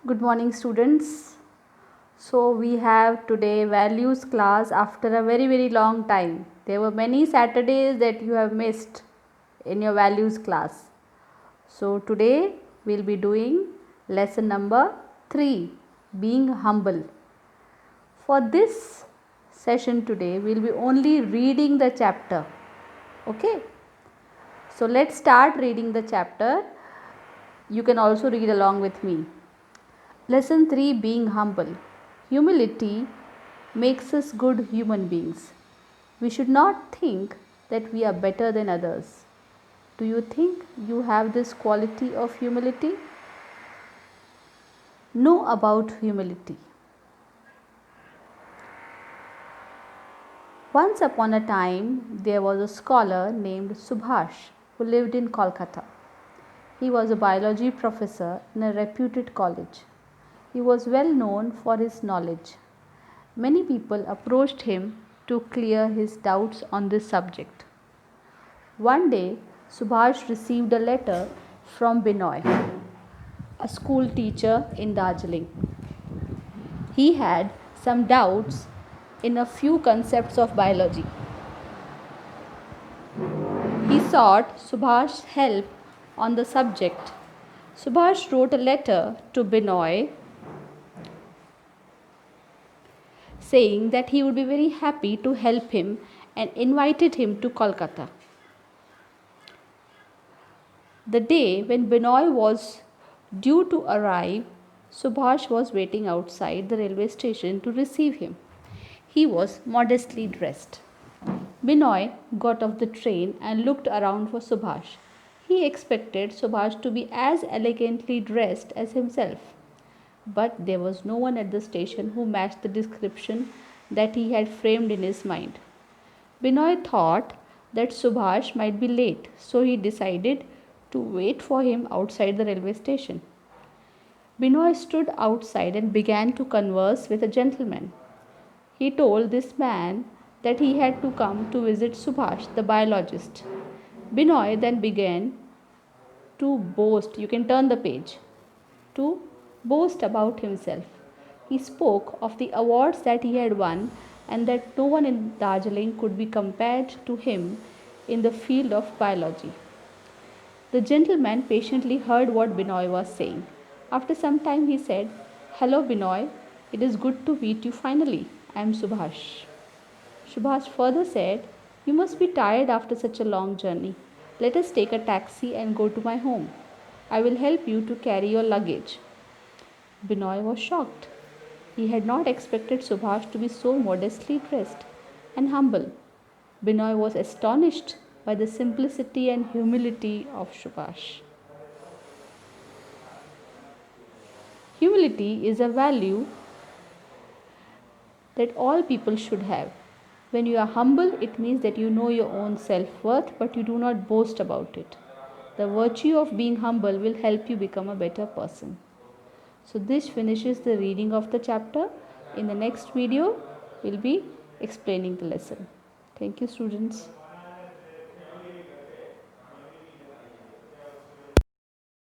Good morning, students. So we have today values class after a very long time. There were many Saturdays that you have missed in your values class. So today we'll be doing lesson number 3, being humble. For this session today we'll be only reading the chapter. Okay? So let's start reading the chapter. You can also read along with me. Lesson 3, being humble. Humility makes us good human beings. We should not think that we are better than others. Do you think you have this quality of humility? Know about humility. Once upon a time, there was a scholar named Subhash who lived in Kolkata. He was a biology professor in a reputed college. He was well known for his knowledge. Many people approached him to clear his doubts on this subject. One day, Subhash received a letter from Binoy, a school teacher in Darjeeling. He had some doubts in a few concepts of biology. He sought Subhash's help on the subject. Subhash wrote a letter to Binoy saying that he would be very happy to help him and invited him to Kolkata. The day when Binoy was due to arrive, Subhash was waiting outside the railway station to receive him. He was modestly dressed. Binoy got off the train and looked around for Subhash. He expected Subhash to be as elegantly dressed as himself. But there was no one at the station who matched the description that he had framed in his mind. Binoy thought that Subhash might be late, so he decided to wait for him outside the railway station. Binoy stood outside and began to converse with a gentleman. He told this man that he had to come to visit Subhash, the biologist. Binoy then began to boast, you can turn the page, to boast about himself. He spoke of the awards that he had won and that no one in Darjeeling could be compared to him in the field of biology. The gentleman patiently heard what Binoy was saying. After some time he said, "Hello Binoy, it is good to meet you finally. I am Subhash." Subhash further said, "You must be tired after such a long journey. Let us take a taxi and go to my home. I will help you to carry your luggage." Binoy was shocked. He had not expected Subhash to be so modestly dressed and humble. Binoy was astonished by the simplicity and humility of Subhash. Humility is a value that all people should have. When you are humble, it means that you know your own self-worth, but you do not boast about it. The virtue of being humble will help you become a better person. So this finishes the reading of the chapter. In the next video, we'll be explaining the lesson. Thank you, students.